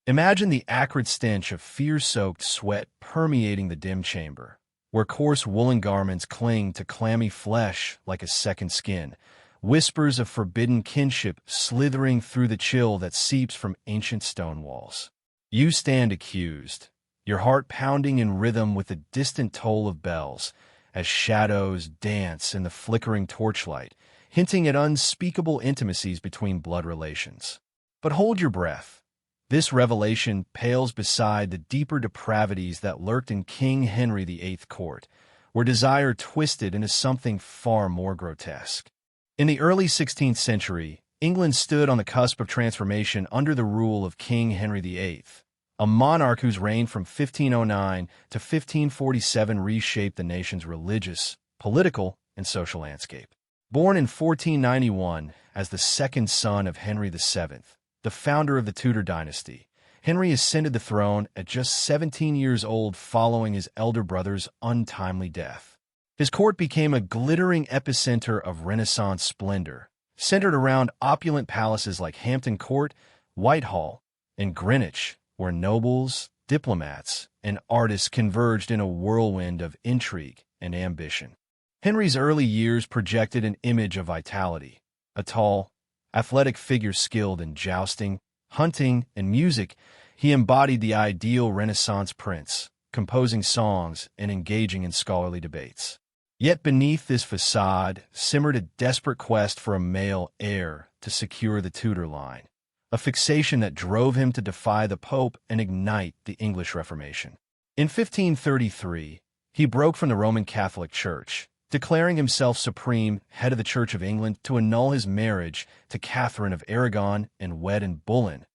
Imagine the acrid stench of fear-soaked sweat permeating the dim chamber, where coarse woolen garments cling to clammy flesh like a second skin, whispers of forbidden kinship slithering through the chill that seeps from ancient stone walls. You stand accused, your heart pounding in rhythm with the distant toll of bells, as shadows dance in the flickering torchlight, hinting at unspeakable intimacies between blood relations. But hold your breath. This revelation pales beside the deeper depravities that lurked in King Henry VIII court, where desire twisted into something far more grotesque. In the early 16th century, England stood on the cusp of transformation under the rule of King Henry VIII, a monarch whose reign from 1509 to 1547 reshaped the nation's religious, political, and social landscape. Born in 1491 as the second son of Henry VII, the founder of the Tudor dynasty, Henry ascended the throne at just 17 years old following his elder brother's untimely death. His court became a glittering epicenter of Renaissance splendor, centered around opulent palaces like Hampton Court, Whitehall, and Greenwich, where nobles, diplomats, and artists converged in a whirlwind of intrigue and ambition. Henry's early years projected an image of vitality, a tall, athletic figure skilled in jousting, hunting, and music. He embodied the ideal Renaissance prince, composing songs and engaging in scholarly debates. Yet beneath this facade simmered a desperate quest for a male heir to secure the Tudor line, a fixation that drove him to defy the Pope and ignite the English Reformation. In 1533, he broke from the Roman Catholic Church, declaring himself supreme head of the Church of England to annul his marriage to Catherine of Aragon and wed in Bullen,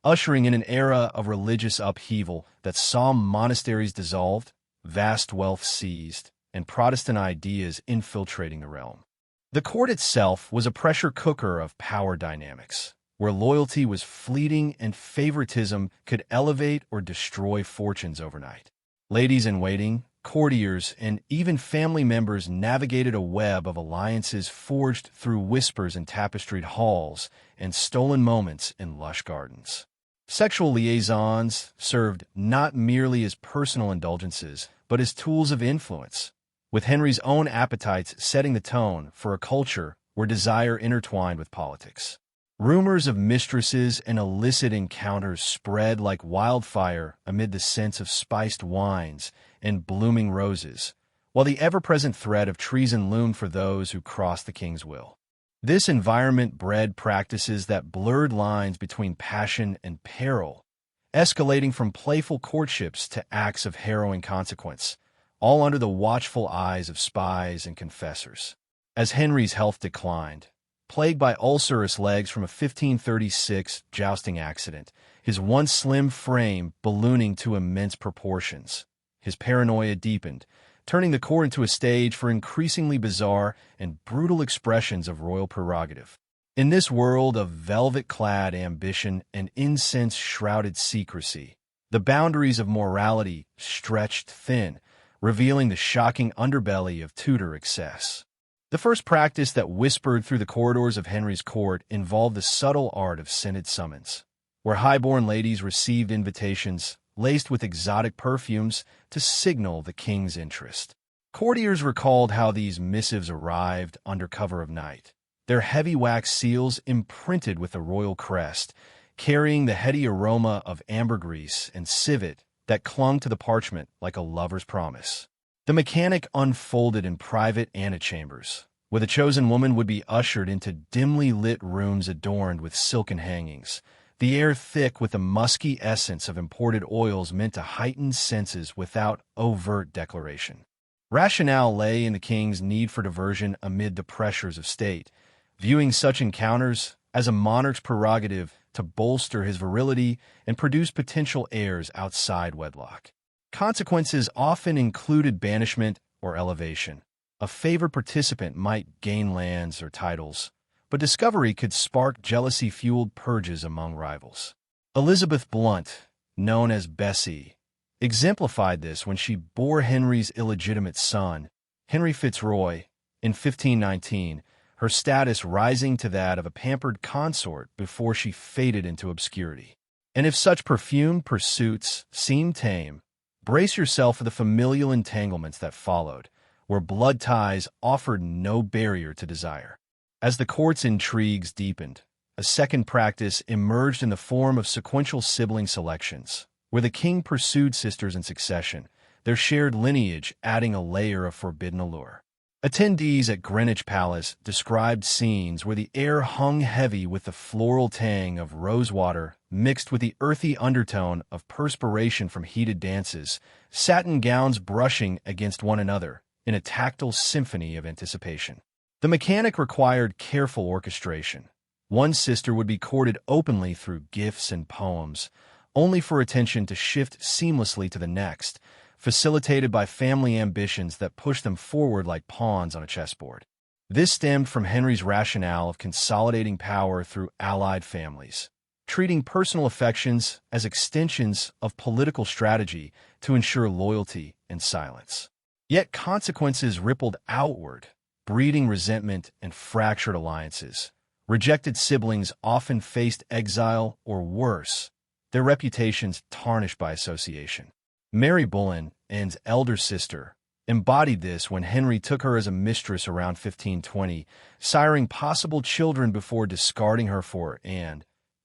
ushering in an era of religious upheaval that saw monasteries dissolved, vast wealth seized, and Protestant ideas infiltrating the realm. The court itself was a pressure cooker of power dynamics, where loyalty was fleeting and favoritism could elevate or destroy fortunes overnight. Ladies-in-waiting, courtiers, and even family members navigated a web of alliances forged through whispers in tapestried halls and stolen moments in lush gardens. Sexual liaisons served not merely as personal indulgences, but as tools of influence, with Henry's own appetites setting the tone for a culture where desire intertwined with politics. Rumors of mistresses and illicit encounters spread like wildfire amid the scents of spiced wines and blooming roses, while the ever-present threat of treason loomed for those who crossed the king's will. This environment bred practices that blurred lines between passion and peril, escalating from playful courtships to acts of harrowing consequence, all under the watchful eyes of spies and confessors. As Henry's health declined, plagued by ulcerous legs from a 1536 jousting accident, his once slim frame ballooning to immense proportions, his paranoia deepened, turning the court into a stage for increasingly bizarre and brutal expressions of royal prerogative. In this world of velvet-clad ambition and incense-shrouded secrecy, the boundaries of morality stretched thin, revealing the shocking underbelly of Tudor excess. The first practice that whispered through the corridors of Henry's court involved the subtle art of scented summons, where high-born ladies received invitations laced with exotic perfumes to signal the king's interest. Courtiers recalled how these missives arrived under cover of night, their heavy wax seals imprinted with the royal crest, carrying the heady aroma of ambergris and civet that clung to the parchment like a lover's promise. The mechanic unfolded in private antechambers, where the chosen woman would be ushered into dimly lit rooms adorned with silken hangings, the air thick with the musky essence of imported oils meant to heighten senses without overt declaration. Rationale lay in the king's need for diversion amid the pressures of state, viewing such encounters as a monarch's prerogative to bolster his virility and produce potential heirs outside wedlock. Consequences often included banishment or elevation. A favored participant might gain lands or titles, but discovery could spark jealousy-fueled purges among rivals. Elizabeth Blunt, known as Bessie, exemplified this when she bore Henry's illegitimate son, Henry Fitzroy, in 1519, her status rising to that of a pampered consort before she faded into obscurity. And if such perfumed pursuits seem tame, brace yourself for the familial entanglements that followed, where blood ties offered no barrier to desire. As the court's intrigues deepened, a second practice emerged in the form of sequential sibling selections, where the king pursued sisters in succession, their shared lineage adding a layer of forbidden allure. Attendees at Greenwich Palace described scenes where the air hung heavy with the floral tang of rosewater mixed with the earthy undertone of perspiration from heated dances, satin gowns brushing against one another in a tactile symphony of anticipation. The mechanic required careful orchestration. One sister would be courted openly through gifts and poems, only for attention to shift seamlessly to the next, facilitated by family ambitions that pushed them forward like pawns on a chessboard. This stemmed from Henry's rationale of consolidating power through allied families, treating personal affections as extensions of political strategy to ensure loyalty and silence. Yet consequences rippled outward, breeding resentment and fractured alliances. Rejected siblings often faced exile or worse, their reputations tarnished by association. Mary Boleyn, Anne's elder sister, embodied this when Henry took her as a mistress around 1520, siring possible children before discarding her for Anne,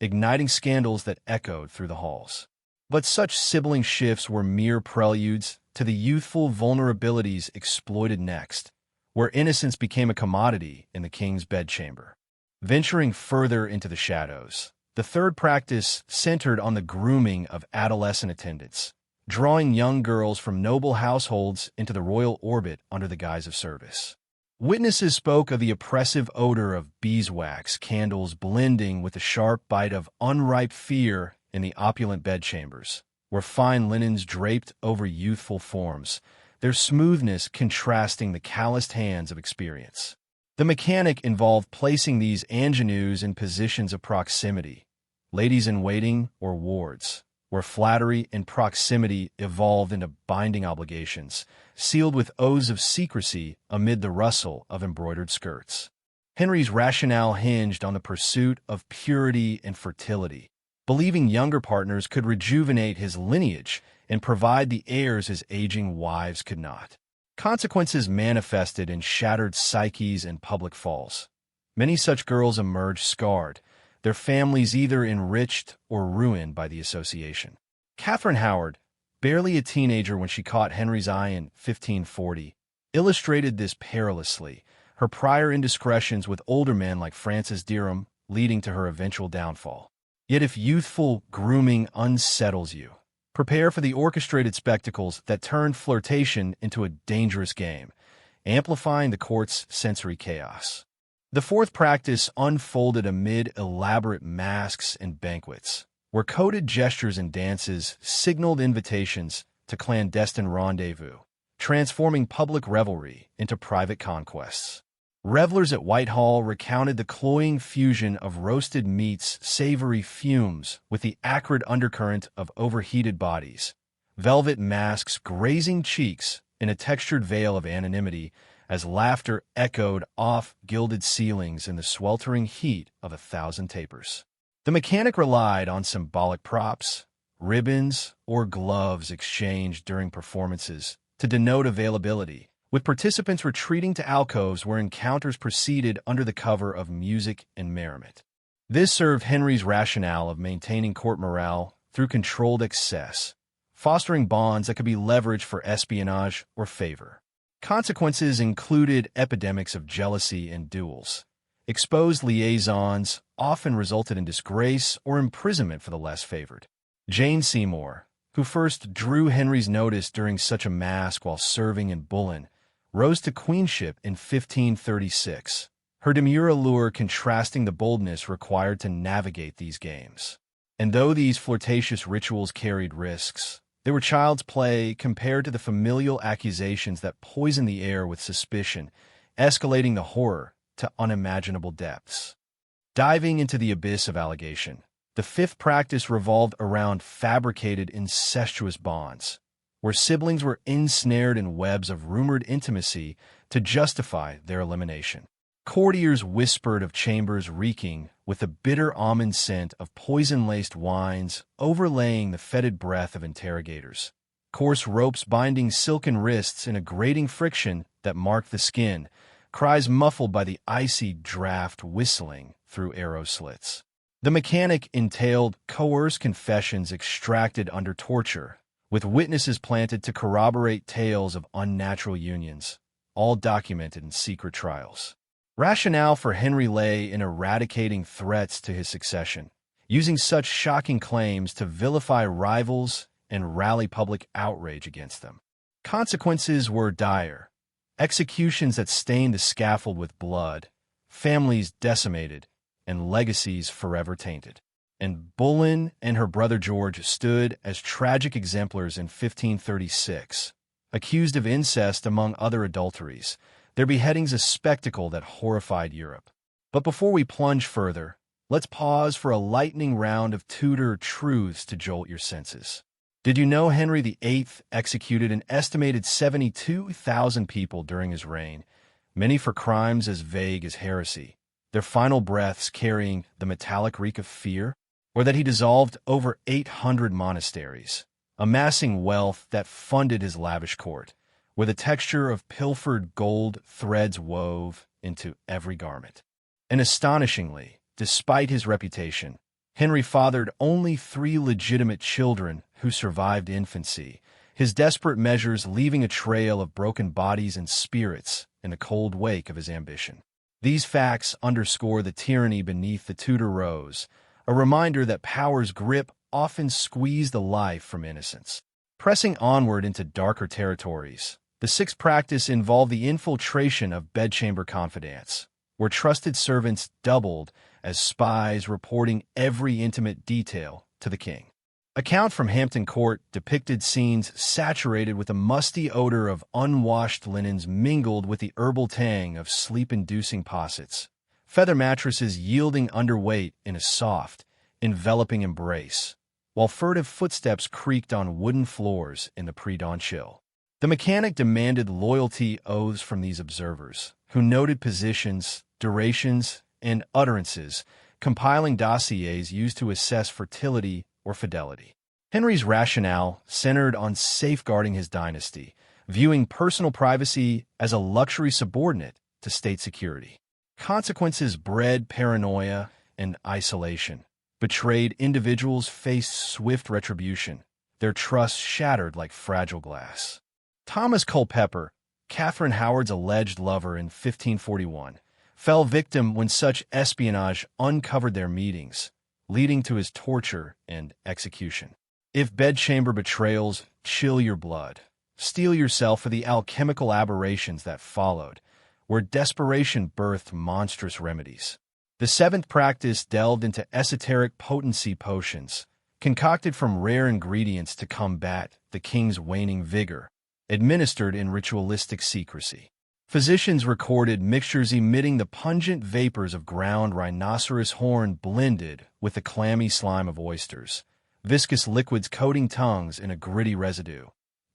igniting scandals that echoed through the halls. But such sibling shifts were mere preludes to the youthful vulnerabilities exploited next, where innocence became a commodity in the king's bedchamber. Venturing further into the shadows, the third practice centered on the grooming of adolescent attendants, drawing young girls from noble households into the royal orbit under the guise of service. Witnesses spoke of the oppressive odor of beeswax candles blending with the sharp bite of unripe fear in the opulent bedchambers, where fine linens draped over youthful forms, their smoothness contrasting the calloused hands of experience. The mechanic involved placing these ingenues in positions of proximity, ladies-in-waiting or wards, where flattery and proximity evolved into binding obligations, sealed with oaths of secrecy amid the rustle of embroidered skirts. Henry's rationale hinged on the pursuit of purity and fertility, believing younger partners could rejuvenate his lineage and provide the heirs his aging wives could not. Consequences manifested in shattered psyches and public falls. Many such girls emerged scarred, their families either enriched or ruined by the association. Catherine Howard, barely a teenager when she caught Henry's eye in 1540, illustrated this perilously, her prior indiscretions with older men like Francis Derham leading to her eventual downfall. Yet if youthful grooming unsettles you, prepare for the orchestrated spectacles that turned flirtation into a dangerous game, amplifying the court's sensory chaos. The fourth practice unfolded amid elaborate masks and banquets, where coded gestures and dances signaled invitations to clandestine rendezvous, transforming public revelry into private conquests. Revelers at Whitehall recounted the cloying fusion of roasted meats, savory fumes with the acrid undercurrent of overheated bodies, velvet masks grazing cheeks in a textured veil of anonymity as laughter echoed off gilded ceilings in the sweltering heat of 1,000 tapers. The mechanic relied on symbolic props, ribbons, or gloves exchanged during performances to denote availability, with participants retreating to alcoves where encounters proceeded under the cover of music and merriment. This served Henry's rationale of maintaining court morale through controlled excess, fostering bonds that could be leveraged for espionage or favor. Consequences included epidemics of jealousy and duels. Exposed liaisons often resulted in disgrace or imprisonment for the less favored. Jane Seymour, who first drew Henry's notice during such a masque while serving in Bullen, rose to queenship in 1536, her demure allure contrasting the boldness required to navigate these games. And though these flirtatious rituals carried risks, they were child's play compared to the familial accusations that poisoned the air with suspicion, escalating the horror to unimaginable depths. Diving into the abyss of allegation, the fifth practice revolved around fabricated incestuous bonds, where siblings were ensnared in webs of rumored intimacy to justify their elimination. Courtiers whispered of chambers reeking with the bitter almond scent of poison-laced wines overlaying the fetid breath of interrogators. Coarse ropes binding silken wrists in a grating friction that marked the skin, cries muffled by the icy draft whistling through arrow slits. The mechanic entailed coerced confessions extracted under torture, with witnesses planted to corroborate tales of unnatural unions, all documented in secret trials. Rationale for Henry lay in eradicating threats to his succession, using such shocking claims to vilify rivals and rally public outrage against them. Consequences were dire. Executions that stained the scaffold with blood, families decimated, and legacies forever tainted. And Boleyn and her brother George stood as tragic exemplars in 1536, accused of incest among other adulteries, their beheadings a spectacle that horrified Europe. But before we plunge further, let's pause for a lightning round of Tudor truths to jolt your senses. Did you know Henry VIII executed an estimated 72,000 people during his reign, many for crimes as vague as heresy, their final breaths carrying the metallic reek of fear? Or that he dissolved over 800 monasteries, amassing wealth that funded his lavish court, with a texture of pilfered gold threads wove into every garment? And astonishingly, despite his reputation, Henry fathered only 3 legitimate children who survived infancy, his desperate measures leaving a trail of broken bodies and spirits in the cold wake of his ambition. These facts underscore the tyranny beneath the Tudor rose, a reminder that power's grip often squeezed the life from innocence. Pressing onward into darker territories, the 6th practice involved the infiltration of bedchamber confidants, where trusted servants doubled as spies reporting every intimate detail to the king. Account from Hampton Court depicted scenes saturated with a musty odor of unwashed linens mingled with the herbal tang of sleep-inducing possets, feather mattresses yielding underweight in a soft, enveloping embrace, while furtive footsteps creaked on wooden floors in the pre-dawn chill. The mechanic demanded loyalty oaths from these observers, who noted positions, durations, and utterances, compiling dossiers used to assess fertility or fidelity. Henry's rationale centered on safeguarding his dynasty, viewing personal privacy as a luxury subordinate to state security. Consequences bred paranoia and isolation. Betrayed individuals faced swift retribution, their trust shattered like fragile glass. Thomas Culpeper, Catherine Howard's alleged lover in 1541, fell victim when such espionage uncovered their meetings, leading to his torture and execution. If bedchamber betrayals chill your blood, steel yourself for the alchemical aberrations that followed, where desperation birthed monstrous remedies. The 7th practice delved into esoteric potency potions, concocted from rare ingredients to combat the king's waning vigor, administered in ritualistic secrecy. Physicians recorded mixtures emitting the pungent vapors of ground rhinoceros horn blended with the clammy slime of oysters, viscous liquids coating tongues in a gritty residue,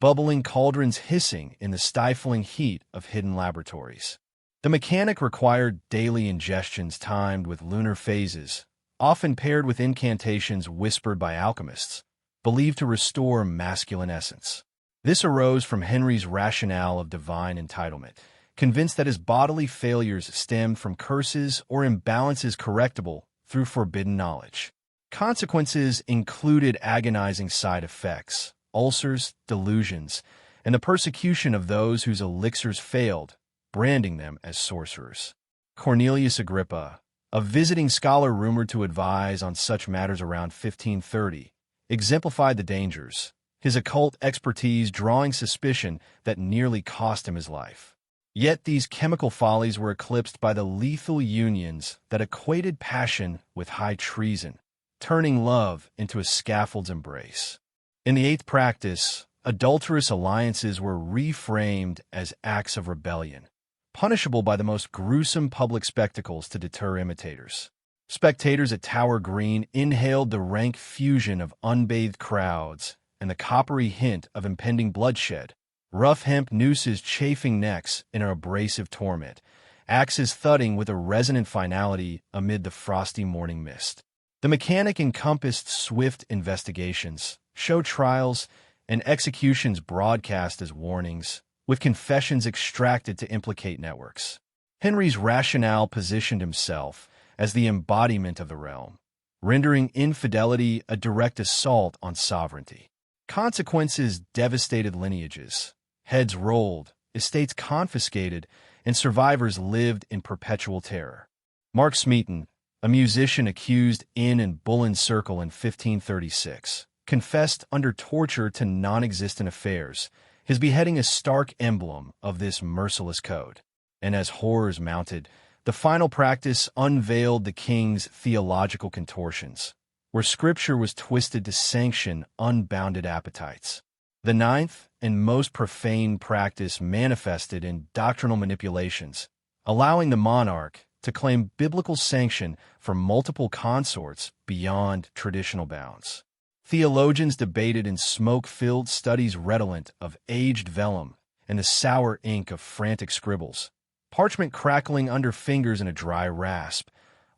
bubbling cauldrons hissing in the stifling heat of hidden laboratories. The mechanic required daily ingestions timed with lunar phases, often paired with incantations whispered by alchemists, believed to restore masculine essence. This arose from Henry's rationale of divine entitlement, convinced that his bodily failures stemmed from curses or imbalances correctable through forbidden knowledge. Consequences included agonizing side effects, ulcers, delusions, and the persecution of those whose elixirs failed, branding them as sorcerers. Cornelius Agrippa, a visiting scholar rumored to advise on such matters around 1530, exemplified the dangers, his occult expertise drawing suspicion that nearly cost him his life. Yet these chemical follies were eclipsed by the lethal unions that equated passion with high treason, turning love into a scaffold's embrace. In the 8th practice, adulterous alliances were reframed as acts of rebellion, punishable by the most gruesome public spectacles to deter imitators. Spectators at Tower Green inhaled the rank fusion of unbathed crowds and the coppery hint of impending bloodshed, rough hemp nooses chafing necks in an abrasive torment, axes thudding with a resonant finality amid the frosty morning mist. The mechanic encompassed swift investigations, show trials, and executions broadcast as warnings, with confessions extracted to implicate networks. Henry's rationale positioned himself as the embodiment of the realm, rendering infidelity a direct assault on sovereignty. Consequences devastated lineages, heads rolled, estates confiscated, and survivors lived in perpetual terror. Mark Smeaton, a musician accused in Bullen's Circle in 1536, confessed under torture to non-existent affairs, his beheading a stark emblem of this merciless code. And as horrors mounted, the final practice unveiled the king's theological contortions, where scripture was twisted to sanction unbounded appetites. The ninth and most profane practice manifested in doctrinal manipulations, allowing the monarch to claim biblical sanction for multiple consorts beyond traditional bounds. Theologians debated in smoke-filled studies redolent of aged vellum and the sour ink of frantic scribbles, parchment crackling under fingers in a dry rasp,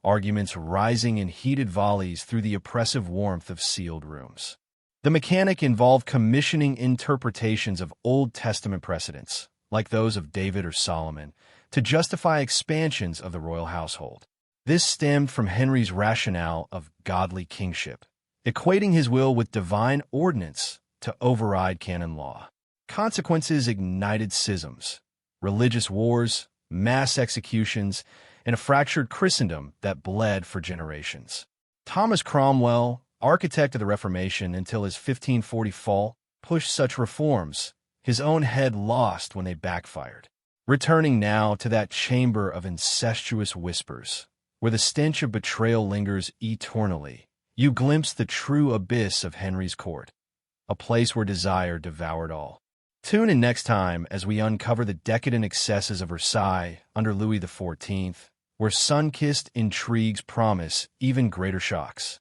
arguments rising in heated volleys through the oppressive warmth of sealed rooms. The mechanic involved commissioning interpretations of Old Testament precedents, like those of David or Solomon, to justify expansions of the royal household. This stemmed from Henry's rationale of godly kingship, equating his will with divine ordinance to override canon law. Consequences ignited schisms, religious wars, mass executions, and a fractured Christendom that bled for generations. Thomas Cromwell, architect of the Reformation until his 1540 fall, pushed such reforms, his own head lost when they backfired. Returning now to that chamber of incestuous whispers, where the stench of betrayal lingers eternally, you glimpse the true abyss of Henry's court, a place where desire devoured all. Tune in next time as we uncover the decadent excesses of Versailles under Louis XIV, where sun-kissed intrigues promise even greater shocks.